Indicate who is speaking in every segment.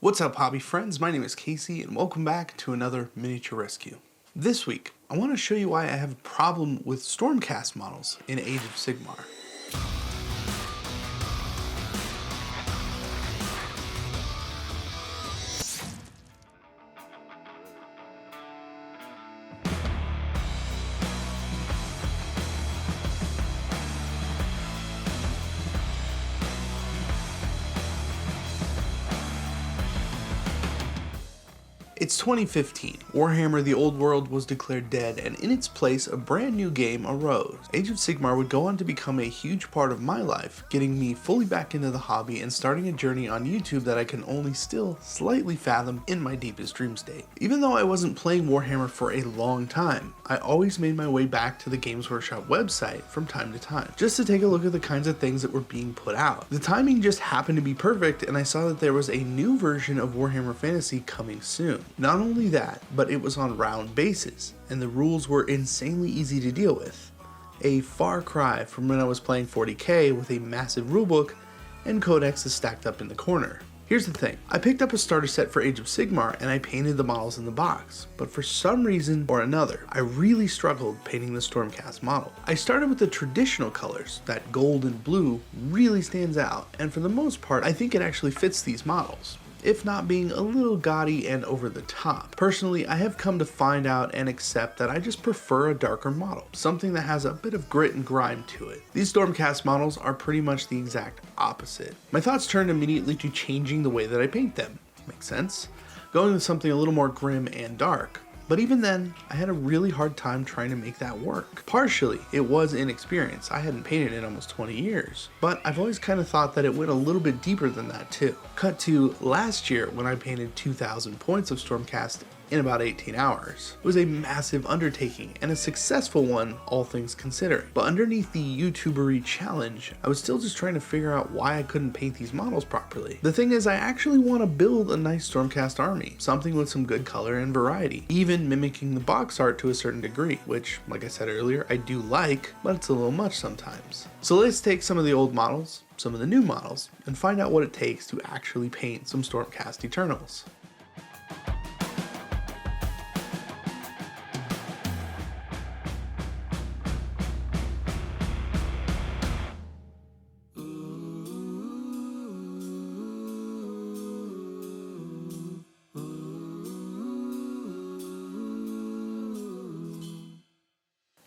Speaker 1: What's up, hobby friends? My name is Casey and welcome back to another miniature rescue. This week, I want to show you why I have a problem with Stormcast models in Age of Sigmar. It's 2015. Warhammer the Old World was declared dead, and in its place, a brand new game arose. Age of Sigmar would go on to become a huge part of my life, getting me fully back into the hobby and starting a journey on YouTube that I can only still slightly fathom in my deepest dream state. Even though I wasn't playing Warhammer for a long time, I always made my way back to the Games Workshop website from time to time, just to take a look at the kinds of things that were being put out. The timing just happened to be perfect, and I saw that there was a new version of Warhammer Fantasy coming soon. Not only that, but it was on round bases, and the rules were insanely easy to deal with. A far cry from when I was playing 40k with a massive rulebook and codexes stacked up in the corner. Here's the thing, I picked up a starter set for Age of Sigmar and I painted the models in the box, but for some reason or another, I really struggled painting the Stormcast model. I started with the traditional colors, that gold and blue really stands out, and for the most part, I think it actually fits these models, if not being a little gaudy and over the top. Personally, I have come to find out and accept that I just prefer a darker model, something that has a bit of grit and grime to it. These Stormcast models are pretty much the exact opposite. My thoughts turned immediately to changing the way that I paint them. Makes sense? Going with something a little more grim and dark. But even then, I had a really hard time trying to make that work. Partially, it was inexperience. I hadn't painted in almost 20 years. But I've always kind of thought that it went a little bit deeper than that too. Cut to last year when I painted 2,000 points of Stormcast in about 18 hours. It was a massive undertaking and a successful one, all things considering. But underneath the YouTubery challenge, I was still just trying to figure out why I couldn't paint these models properly. The thing is, I actually want to build a nice Stormcast army, something with some good color and variety, even mimicking the box art to a certain degree, which, like I said earlier, I do like, but it's a little much sometimes. So let's take some of the old models, some of the new models, and find out what it takes to actually paint some Stormcast Eternals.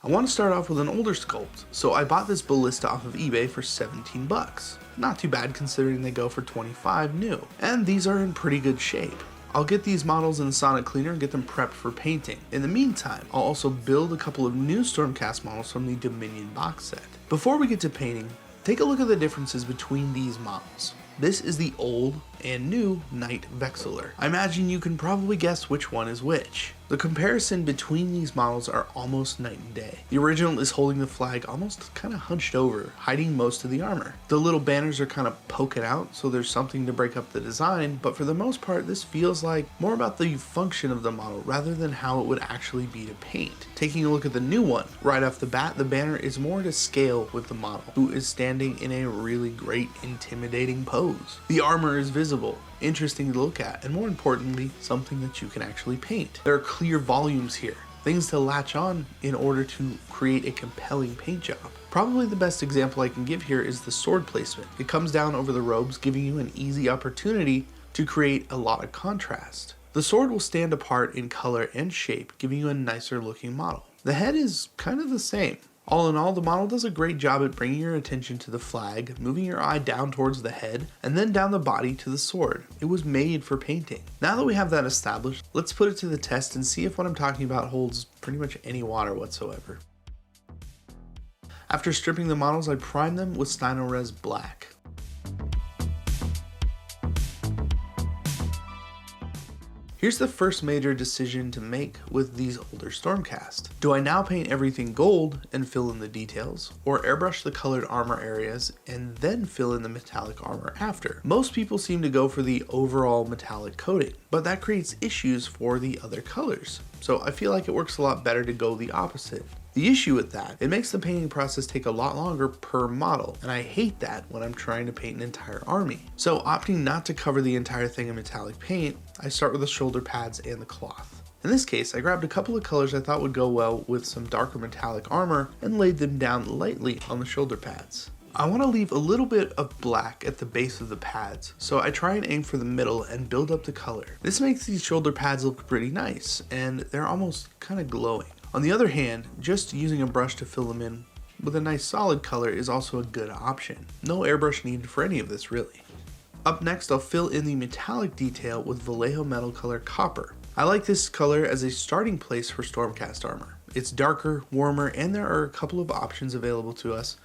Speaker 1: I want to start off with an older sculpt, so I bought this ballista off of eBay for 17 bucks. Not too bad considering they go for 25 new, and these are in pretty good shape. I'll get these models in the Sonic Cleaner and get them prepped for painting. In the meantime, I'll also build a couple of new Stormcast models from the Dominion box set. Before we get to painting, take a look at the differences between these models. This is the old and new Knight Vexillor. I imagine you can probably guess which one is which. The comparison between these models are almost night and day. The original is holding the flag almost kind of hunched over, hiding most of the armor. The little banners are kind of poking out, so there's something to break up the design, but for the most part, this feels like more about the function of the model rather than how it would actually be to paint. Taking a look at the new one, right off the bat, the banner is more to scale with the model, who is standing in a really great, intimidating pose. The armor is visible, interesting to look at, and more importantly, something that you can actually paint. There are clear volumes here, things to latch on in order to create a compelling paint job. Probably the best example I can give here is the sword placement. It comes down over the robes, giving you an easy opportunity to create a lot of contrast. The sword will stand apart in color and shape, giving you a nicer looking model. The head is kind of the same. All in all, the model does a great job at bringing your attention to the flag, moving your eye down towards the head, and then down the body to the sword. It was made for painting. Now that we have that established, let's put it to the test and see if what I'm talking about holds pretty much any water whatsoever. After stripping the models, I primed them with Stynylrez Black. Here's the first major decision to make with these older Stormcast. Do I now paint everything gold and fill in the details, or airbrush the colored armor areas and then fill in the metallic armor after? Most people seem to go for the overall metallic coating, but that creates issues for the other colors. So I feel like it works a lot better to go the opposite. The issue with that, it makes the painting process take a lot longer per model, and I hate that when I'm trying to paint an entire army. So opting not to cover the entire thing in metallic paint, I start with the shoulder pads and the cloth. In this case, I grabbed a couple of colors I thought would go well with some darker metallic armor and laid them down lightly on the shoulder pads. I want to leave a little bit of black at the base of the pads, so I try and aim for the middle and build up the color. This makes these shoulder pads look pretty nice, and they're almost kind of glowing. On the other hand, just using a brush to fill them in with a nice solid color is also a good option. No airbrush needed for any of this really. Up next, I'll fill in the metallic detail with Vallejo metal color copper. I like this color as a starting place for Stormcast armor. It's darker, warmer, and there are a couple of options available to us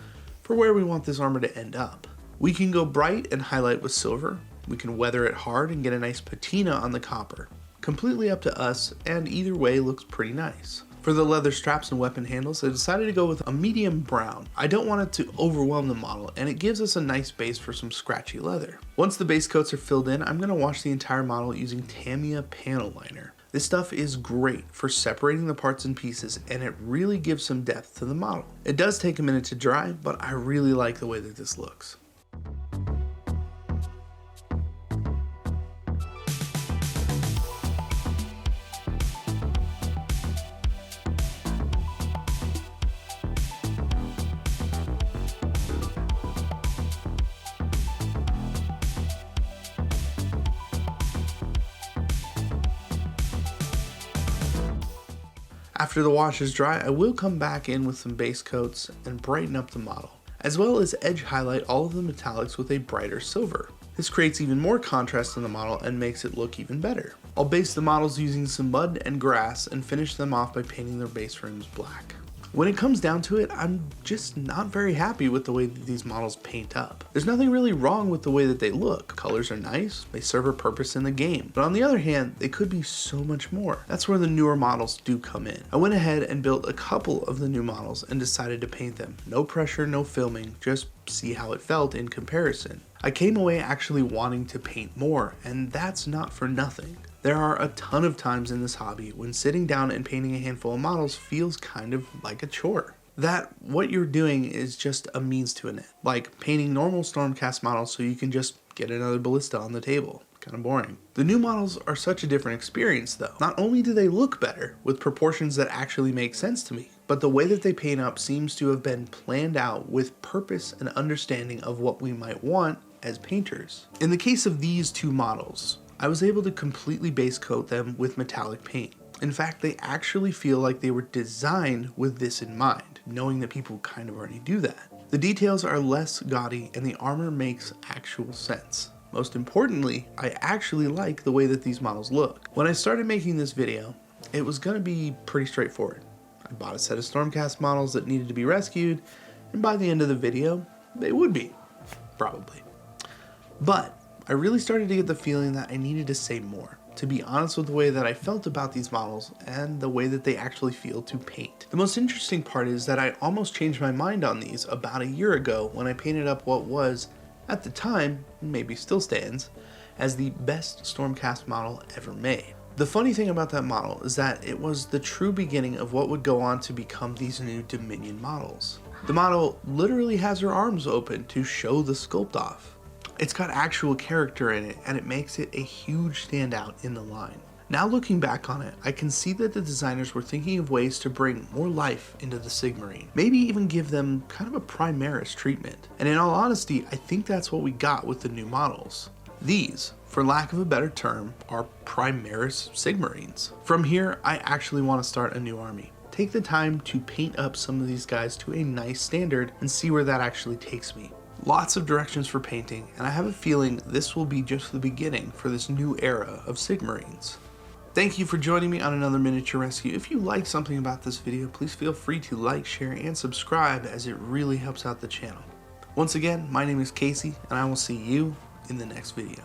Speaker 1: for where we want this armor to end up. We can go bright and highlight with silver. We can weather it hard and get a nice patina on the copper. Completely up to us, and either way looks pretty nice. For the leather straps and weapon handles, I decided to go with a medium brown. I don't want it to overwhelm the model, and it gives us a nice base for some scratchy leather. Once the base coats are filled in, I'm going to wash the entire model using Tamiya panel liner. This stuff is great for separating the parts in pieces, and it really gives some depth to the model. It does take a minute to dry, but I really like the way that this looks. After the wash is dry, I will come back in with some base coats and brighten up the model, as well as edge highlight all of the metallics with a brighter silver. This creates even more contrast in the model and makes it look even better. I'll base the models using some mud and grass and finish them off by painting their base frames black. When it comes down to it, I'm just not very happy with the way that these models paint up. There's nothing really wrong with the way that they look. Colors are nice, they serve a purpose in the game. But on the other hand, they could be so much more. That's where the newer models do come in. I went ahead and built a couple of the new models and decided to paint them. No pressure, no filming, just see how it felt in comparison. I came away actually wanting to paint more, and that's not for nothing. There are a ton of times in this hobby when sitting down and painting a handful of models feels kind of like a chore. That what you're doing is just a means to an end, like painting normal Stormcast models so you can just get another ballista on the table. Kind of boring. The new models are such a different experience though. Not only do they look better, with proportions that actually make sense to me, but the way that they paint up seems to have been planned out with purpose and understanding of what we might want as painters. In the case of these two models, I was able to completely base coat them with metallic paint. In fact, they actually feel like they were designed with this in mind, knowing that people kind of already do that. The details are less gaudy and the armor makes actual sense. Most importantly, I actually like the way that these models look. When I started making this video, it was going to be pretty straightforward. I bought a set of Stormcast models that needed to be rescued, and by the end of the video, they would be, probably. But I really started to get the feeling that I needed to say more, to be honest with the way that I felt about these models and the way that they actually feel to paint. The most interesting part is that I almost changed my mind on these about a year ago when I painted up what was, at the time, maybe still stands, as the best Stormcast model ever made. The funny thing about that model is that it was the true beginning of what would go on to become these new Dominion models. The model literally has her arms open to show the sculpt off. It's got actual character in it, and it makes it a huge standout in the line. Now looking back on it, I can see that the designers were thinking of ways to bring more life into the Sigmarine. Maybe even give them kind of a Primaris treatment. And in all honesty, I think that's what we got with the new models. These, for lack of a better term, are Primaris Sigmarines. From here, I actually want to start a new army. Take the time to paint up some of these guys to a nice standard and see where that actually takes me. Lots of directions for painting, and I have a feeling this will be just the beginning for this new era of Sigmarines. Thank you for joining me on another miniature rescue. If you like something about this video, please feel free to like, share, and subscribe as it really helps out the channel. Once again, my name is Casey, and I will see you in the next video.